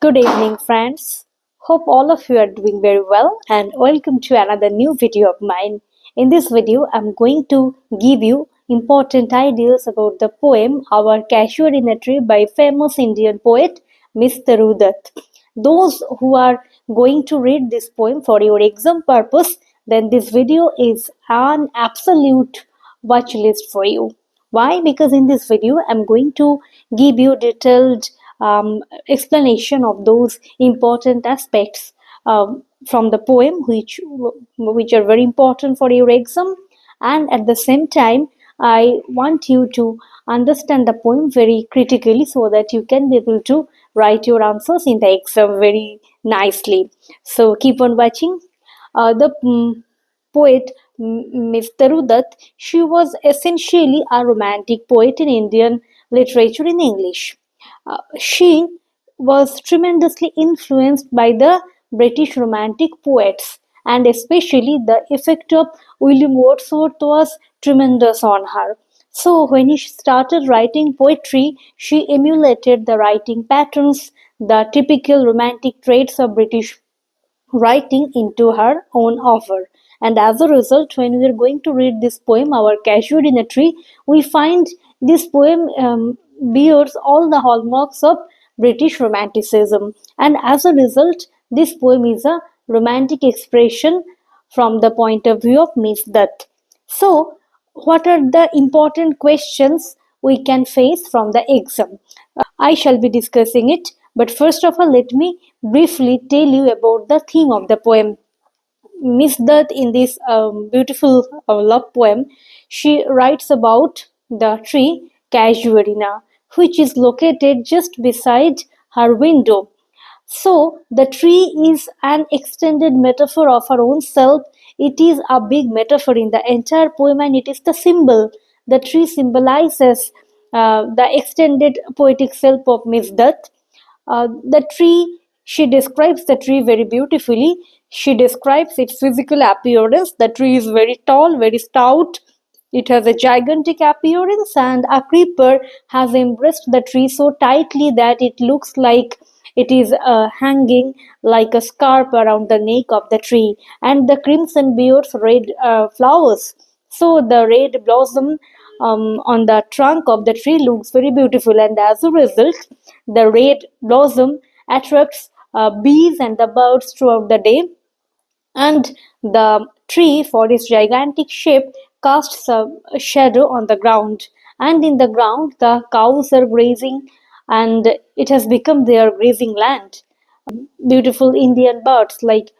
Good evening, friends. Hope all of you are doing very well and welcome to another new video of mine. In this video, I'm going to give you important ideas about the poem Our Casuarina Tree by famous Indian poet Miss Toru Dutt. Those who are going to read this poem for your exam purpose, then this video is an absolute watch list for you. Why? Because in this video, I'm going to give you detailed explanation of those important aspects from the poem which are very important for your exam, and at the same time I want you to understand the poem very critically so that you can be able to write your answers in the exam very nicely. So keep on watching. The poet Miss Toru Dutt, she was essentially a romantic poet in Indian literature in English. She was tremendously influenced by the British Romantic poets, and especially the effect of William Wordsworth was tremendous on her. So, when she started writing poetry, she emulated the writing patterns, the typical romantic traits of British writing into her own offer. And as a result, when we are going to read this poem, Our Casuarina Tree, we find this poem bears all the hallmarks of British Romanticism. And as a result, this poem is a romantic expression from the point of view of Miss Dutt. So, what are the important questions we can face from the exam? I shall be discussing it, but first of all, let me briefly tell you about the theme of the poem. Miss Dutt, in this beautiful love poem, she writes about the tree Casuarina, which is located just beside her window. So, the tree is an extended metaphor of her own self. It is a big metaphor in the entire poem, and it is the symbol. The tree symbolizes the extended poetic self of Miss Dutt. The tree, she describes the tree very beautifully. She describes its physical appearance. The tree is very tall, very stout. It has a gigantic appearance, and a creeper has embraced the tree so tightly that it looks like it is hanging like a scarf around the neck of the tree. And the crimson bears red flowers. So the red blossom on the trunk of the tree looks very beautiful, and as a result, the red blossom attracts bees and the birds throughout the day, and the tree, for its gigantic shape, casts a shadow on the ground. And in the ground, the cows are grazing, and it has become their grazing land. Beautiful Indian birds like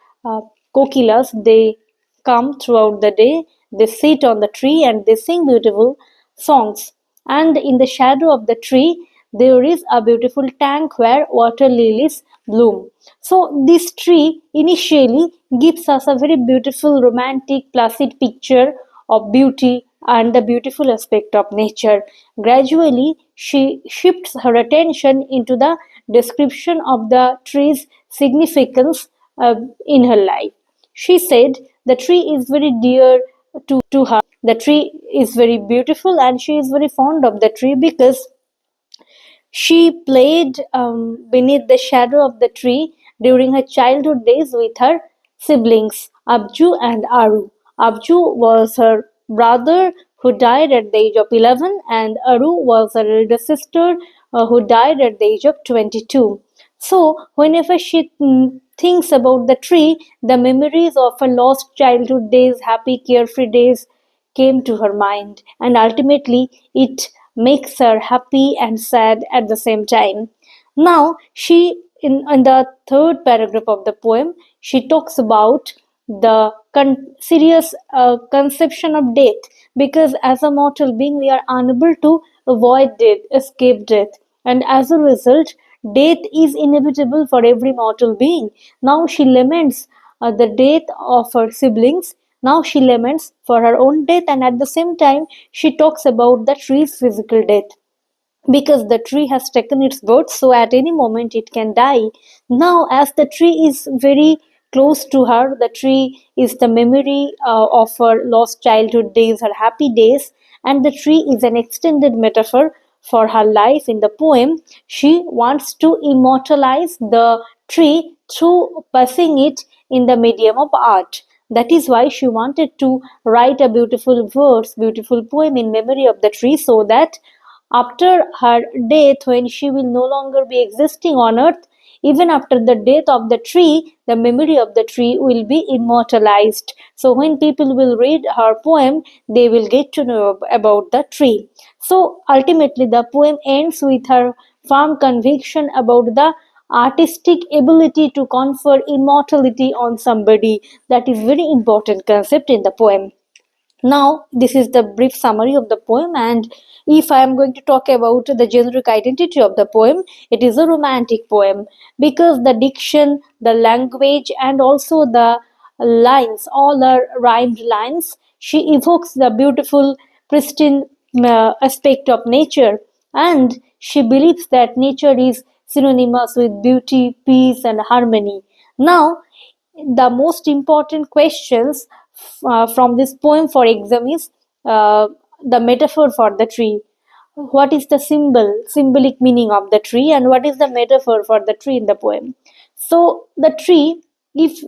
kokilas, they come throughout the day, they sit on the tree and they sing beautiful songs. And in the shadow of the tree, there is a beautiful tank where water lilies bloom. So, this tree initially gives us a very beautiful, romantic, placid picture of beauty and the beautiful aspect of nature. Gradually, she shifts her attention into the description of the tree's significance in her life. She said the tree is very dear to her. The tree is very beautiful and she is very fond of the tree because she played beneath the shadow of the tree during her childhood days with her siblings, Abju and Aru. Abju was her brother who died at the age of 11, and Aru was her elder sister who died at the age of 22. So, whenever she thinks about the tree, the memories of her lost childhood days, happy, carefree days, came to her mind, and ultimately it makes her happy and sad at the same time. Now, in the third paragraph of the poem, she talks about the serious conception of death, because as a mortal being, we are unable to avoid death, escape death, and as a result, death is inevitable for every mortal being. Now, she laments the death of her siblings. Now she laments for her own death, and at the same time, she talks about the tree's physical death, because the tree has taken its birth, so at any moment it can die. Now, as the tree is very close to her, the tree is the memory of her lost childhood days, her happy days, and the tree is an extended metaphor for her life in the poem, she wants to immortalize the tree through passing it in the medium of art. That is why she wanted to write a beautiful verse, beautiful poem in memory of the tree, so that after her death, when she will no longer be existing on earth, even after the death of the tree, the memory of the tree will be immortalized. So when people will read her poem, they will get to know about the tree. So ultimately, the poem ends with her firm conviction about the artistic ability to confer immortality on somebody. That is very important concept in the poem. Now, this is the brief summary of the poem, and if I am going to talk about the generic identity of the poem, it is a romantic poem because the diction, the language, and also the lines, all are rhymed lines. She evokes the beautiful, pristine aspect of nature, and she believes that nature is synonymous with beauty, peace, and harmony. Now, the most important questions from this poem for exam is the metaphor for the tree. What is the symbolic meaning of the tree, and what is the metaphor for the tree in the poem? So the tree, if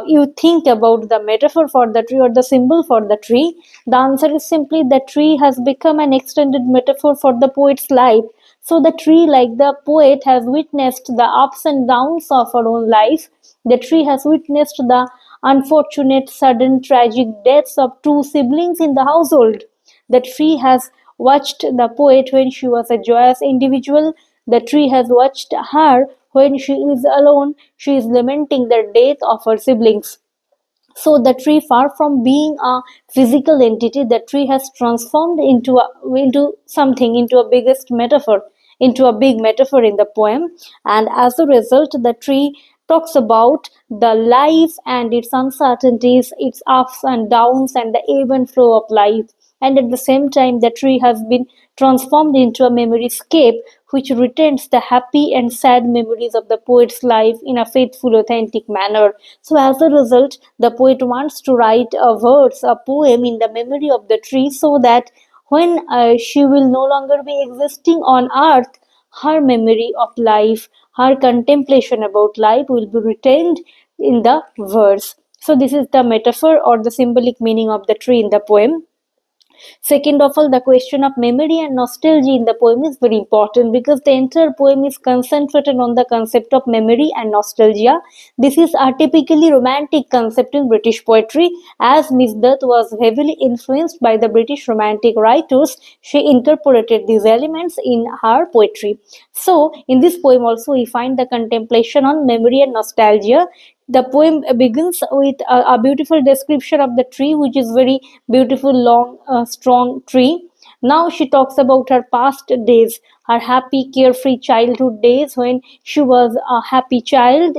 you think about the metaphor for the tree or the symbol for the tree, the answer is simply the tree has become an extended metaphor for the poet's life. So the tree, like the poet, has witnessed the ups and downs of her own life. The tree has witnessed the unfortunate, sudden, tragic deaths of two siblings in the household. The tree has watched the poet when she was a joyous individual. The tree has watched her when she is alone. She is lamenting the death of her siblings. So the tree, far from being a physical entity, the tree has transformed into something, into a biggest metaphor, into a big metaphor in the poem. And as a result, the tree talks about the life and its uncertainties, its ups and downs, and the ebb and flow of life. And at the same time, the tree has been transformed into a memory scape which retains the happy and sad memories of the poet's life in a faithful, authentic manner. So, as a result, the poet wants to write a verse, a poem in the memory of the tree so that when she will no longer be existing on earth, her memory of life, her contemplation about life will be retained in the verse. So, this is the metaphor or the symbolic meaning of the tree in the poem. Second of all, the question of memory and nostalgia in the poem is very important because the entire poem is concentrated on the concept of memory and nostalgia. This is a typically romantic concept in British poetry. As Miss Dutt was heavily influenced by the British romantic writers, she incorporated these elements in her poetry. So, in this poem also, we find the contemplation on memory and nostalgia. The poem begins with a beautiful description of the tree, which is very beautiful, long, strong tree. Now she talks about her past days, her happy, carefree childhood days when she was a happy child.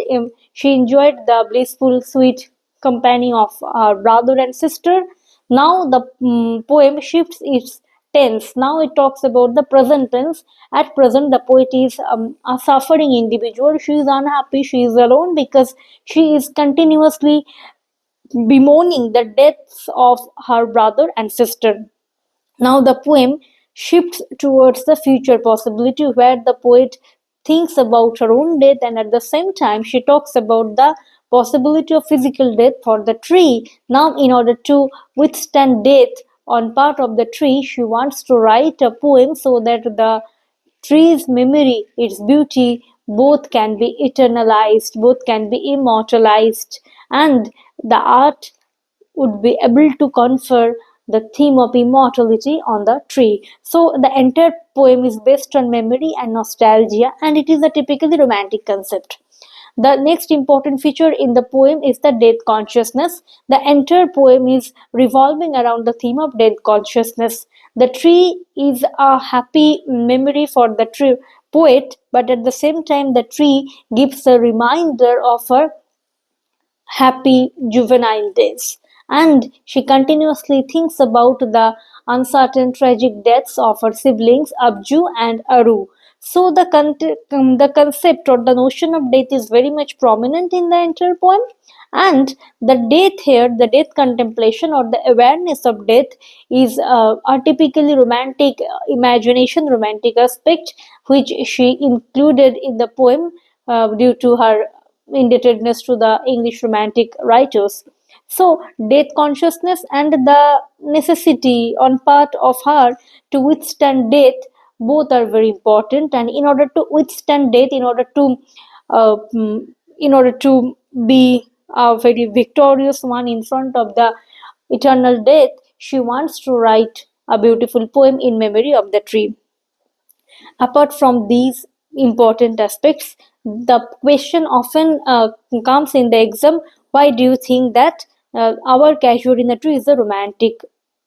She enjoyed the blissful, sweet company of her brother and sister. Now the poem shifts its tense. Now it talks about the present tense. At present, the poet is a suffering individual. She is unhappy. She is alone because she is continuously bemoaning the deaths of her brother and sister. Now the poem shifts towards the future possibility where the poet thinks about her own death, and at the same time she talks about the possibility of physical death for the tree. Now, in order to withstand death on part of the tree, she wants to write a poem so that the tree's memory, its beauty, both can be eternalized, both can be immortalized, and the art would be able to confer the theme of immortality on the tree. So the entire poem is based on memory and nostalgia, and it is a typically romantic concept. The next important feature in the poem is the death consciousness. The entire poem is revolving around the theme of death consciousness. The tree is a happy memory for the tree poet, but at the same time, the tree gives a reminder of her happy juvenile days. And she continuously thinks about the uncertain tragic deaths of her siblings Abju and Aru. So the concept or the notion of death is very much prominent in the entire poem, and the death here, the death contemplation or the awareness of death is a typically romantic imagination, romantic aspect which she included in the poem due to her indebtedness to the English romantic writers. So, death consciousness and the necessity on part of her to withstand death both are very important. And in order to withstand death, uh, mm, in order to be a very victorious one in front of the eternal death, she wants to write a beautiful poem in memory of the tree. Apart from these important aspects, the question often comes in the exam: why do you think that our Casuarina tree is a romantic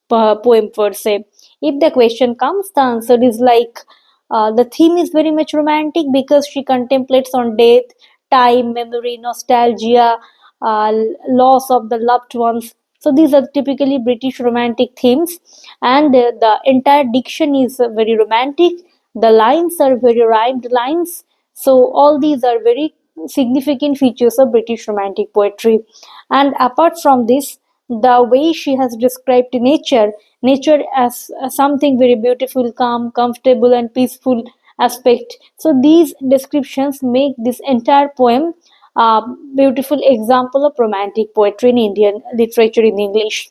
poem per se? If the question comes, the answer is like the theme is very much romantic because she contemplates on death, time, memory, nostalgia, loss of the loved ones. So these are typically British romantic themes, and the entire diction is very romantic. The lines are very rhymed lines. So all these are very significant features of British romantic poetry. And apart from this, the way she has described nature as something very beautiful, calm, comfortable, and peaceful aspect. So these descriptions make this entire poem a beautiful example of romantic poetry in Indian literature in English.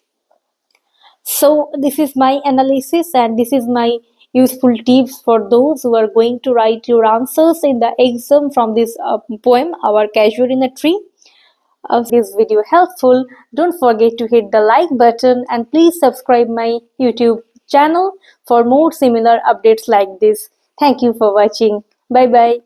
So this is my analysis, and this is my useful tips for those who are going to write your answers in the exam from this poem, Our Casual in a Tree. This video helpful, don't forget to hit the like button and please subscribe my YouTube channel for more similar updates like this. Thank you for watching. Bye bye.